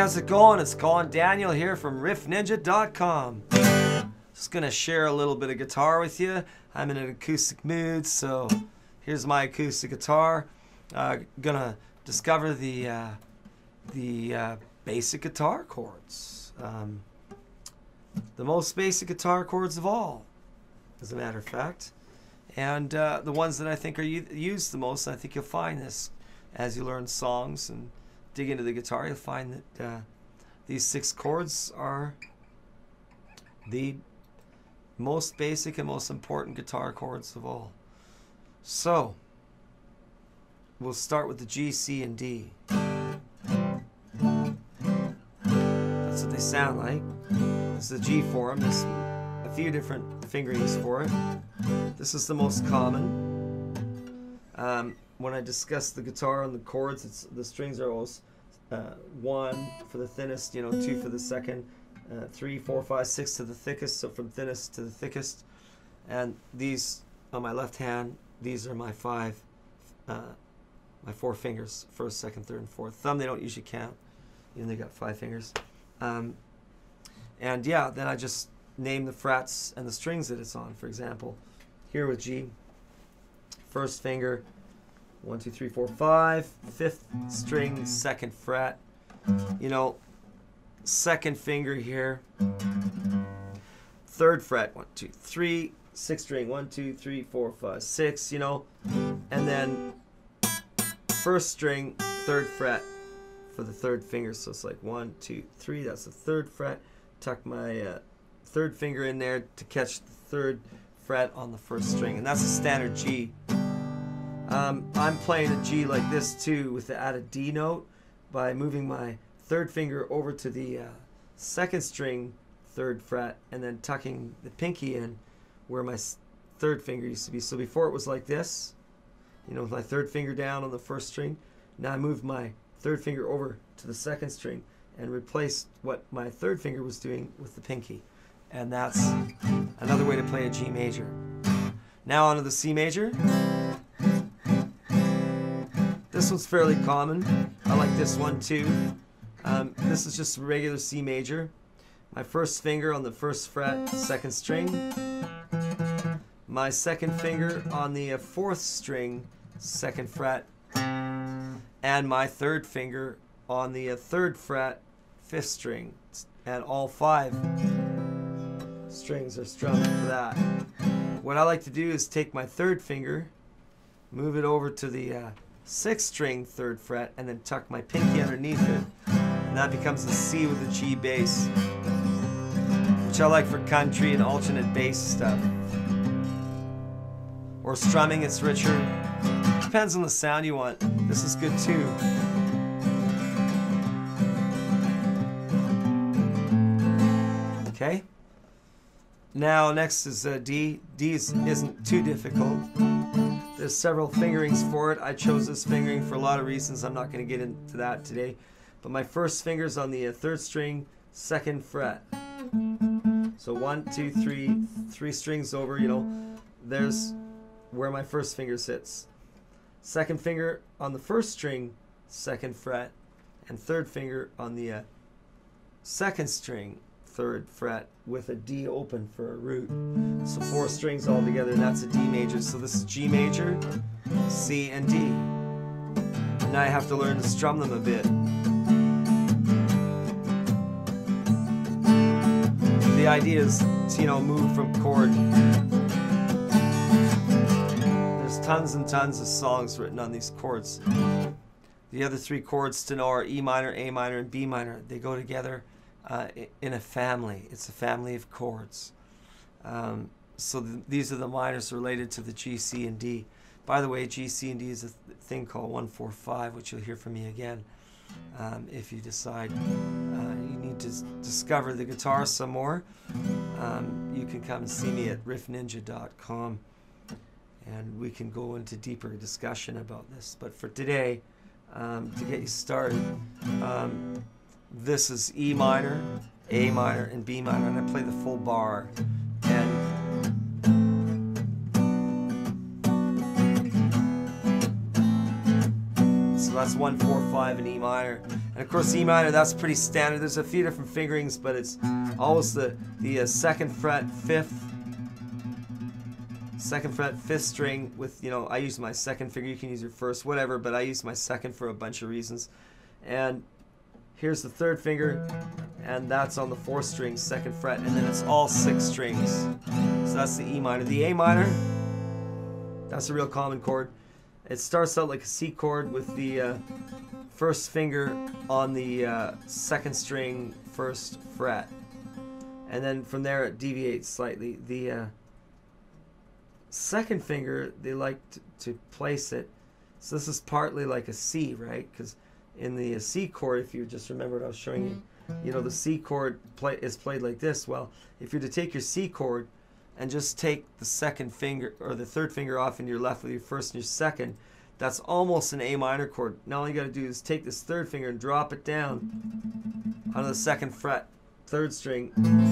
how's it going? It's Colin Daniel here from riffninja.com. Just gonna share a little bit of guitar with you. I'm in an acoustic mood, so here's my acoustic guitar. Gonna discover the basic guitar chords. The most basic guitar chords of all, as a matter of fact. And the ones that I think are used the most. I think you'll find this as you learn songs and dig into the guitar. You'll find that these 6 chords are the most basic and most important guitar chords of all. So we'll start with the G, C, and D. That's what they sound like. This is the G form. There's a few different fingerings for it. This is the most common. When I discuss the guitar and the chords, the strings are always 1 for the thinnest, 2 for the second, 3, 4, 5, 6 to the thickest, so from thinnest to the thickest. And these on my left hand, these are my 4 fingers, first, second, third, and fourth. Thumb they don't usually count, even they got 5 fingers. And yeah, then I just name the frets and the strings that it's on. For example, here with G, first finger, 1, 2, 3, 4, 5, 5th string, 2nd fret. Second finger here, 3rd fret, 1, 2, 3, 6th string, 1, 2, 3, 4, 5, 6, and then 1st string, 3rd fret for the 3rd finger. So it's like 1, 2, 3, that's the 3rd fret. Tuck my 3rd finger in there to catch the 3rd fret on the 1st string, and that's a standard G. I'm playing a G like this too with the added D note by moving my 3rd finger over to the 2nd string, 3rd fret, and then tucking the pinky in where my 3rd finger used to be. So before it was like this, with my 3rd finger down on the 1st string. Now I moved my 3rd finger over to the 2nd string and replaced what my 3rd finger was doing with the pinky. And that's another way to play a G major. Now onto the C major. This one's fairly common. I like this one too. This is just a regular C major. My 1st finger on the 1st fret, 2nd string. My 2nd finger on the 4th string, 2nd fret. And my 3rd finger on the 3rd fret, 5th string. And all 5 strings are strummed for that. What I like to do is take my 3rd finger, move it over to the 6th string, 3rd fret, and then tuck my pinky underneath it. And that becomes a C with a G bass, which I like for country and alternate bass stuff. Or strumming, it's richer. Depends on the sound you want. This is good too. Okay. Now next is D. D isn't too difficult. There's several fingerings for it. I chose this fingering for a lot of reasons. I'm not going to get into that today. But my 1st finger's on the 3rd string, 2nd fret. So 1, 2, 3 strings over, there's where my 1st finger sits. 2nd finger on the 1st string, 2nd fret, and 3rd finger on the 2nd string, 3rd fret, with a D open for a root. So 4 strings all together, and that's a D major. So this is G major, C, and D. Now I have to learn to strum them a bit. The idea is to, move from chord. There's tons and tons of songs written on these chords. The other 3 chords to know are E minor, A minor, and B minor. They go together in a family. It's a family of chords. So these are the minors related to the G, C, and D. By the way, G, C, and D is a thing called 1-4-5, which you'll hear from me again if you decide you need to discover the guitar some more. You can come and see me at riffninja.com, and we can go into deeper discussion about this. But for today, to get you started, this is E minor, A minor, and B minor, and I play the full bar. And that's 1, 4, 5 in E minor. And of course E minor, that's pretty standard. There's a few different fingerings, but it's always the 2nd fret, 5th, 2nd fret, 5th string with, you know, I use my 2nd finger. You can use your 1st, whatever, but I use my 2nd for a bunch of reasons. And here's the 3rd finger, and that's on the 4th string, 2nd fret, and then it's all 6 strings. So that's the E minor. The A minor, that's a real common chord. It starts out like a C chord with the 1st finger on the 2nd string, 1st fret. And then from there it deviates slightly. The 2nd finger, they like to place it. So this is partly like a C, right? Because in the C chord, if you just remember what I was showing you, you know, the C chord is played like this. Well, if you're to take your C chord and just take the 2nd finger or the 3rd finger off and you're left with your 1st and your 2nd, that's almost an A minor chord. Now all you got to do is take this 3rd finger and drop it down onto the 2nd fret, 3rd string,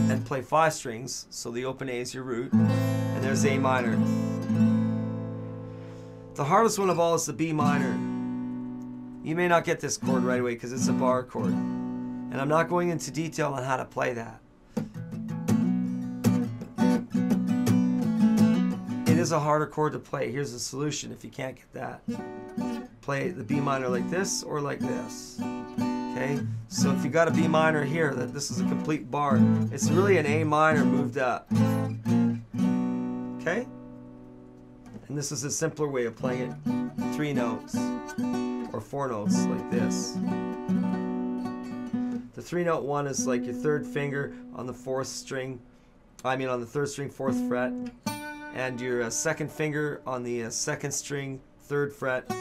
and play 5 strings. So the open A is your root, and there's A minor. The hardest one of all is the B minor. You may not get this chord right away because it's a bar chord, and I'm not going into detail on how to play that. It is a harder chord to play. Here's the solution if you can't get that. Play the B minor like this or like this. Okay? So if you got a B minor here, that this is a complete bar, it's really an A minor moved up. Okay? And this is a simpler way of playing it. 3 notes or 4 notes like this. The 3-note one is like your 3rd finger on the 4th string, on the 3rd string, 4th fret, and your 2nd finger on the 2nd string, 3rd fret,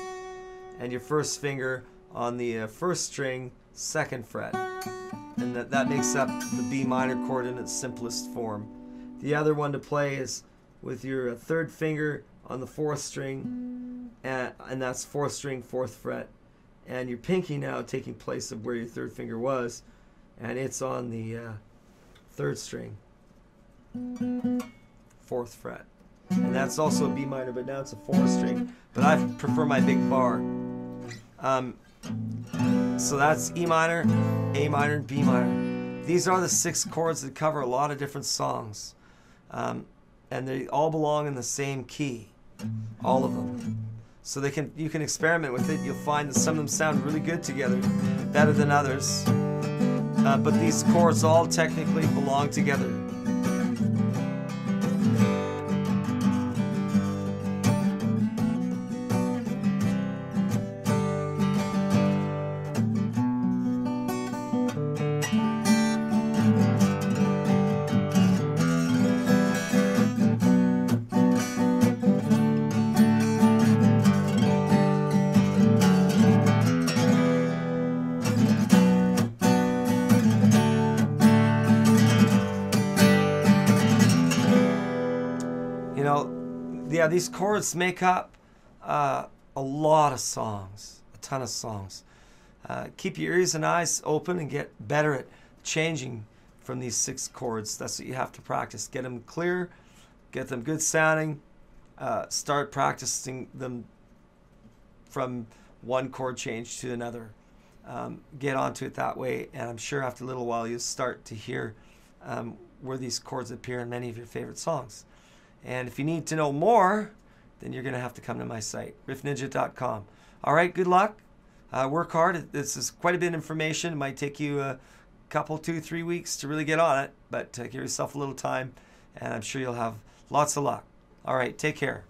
and your 1st finger on the 1st string, 2nd fret. And that makes up the B minor chord in its simplest form. The other one to play is with your 3rd finger on the 4th string, and that's 4th string, 4th fret, and your pinky now taking place of where your 3rd finger was, and it's on the 3rd string, 4th fret. And that's also a B minor, but now it's a 4th string. But I prefer my big bar. So that's E minor, A minor, and B minor. These are the 6 chords that cover a lot of different songs. And they all belong in the same key. All of them. So you can experiment with it. You'll find that some of them sound really good together, better than others. But these chords all technically belong together. You know, yeah, these chords make up a lot of songs, a ton of songs. Keep your ears and eyes open and get better at changing from these 6 chords. That's what you have to practice. Get them clear, get them good sounding, start practicing them from one chord change to another. Get onto it that way, and I'm sure after a little while you'll start to hear where these chords appear in many of your favorite songs. And if you need to know more, then you're going to have to come to my site, riffninja.com. All right, good luck. Work hard. This is quite a bit of information. It might take you a couple, 2, 3 weeks to really get on it, but give yourself a little time, and I'm sure you'll have lots of luck. All right, take care.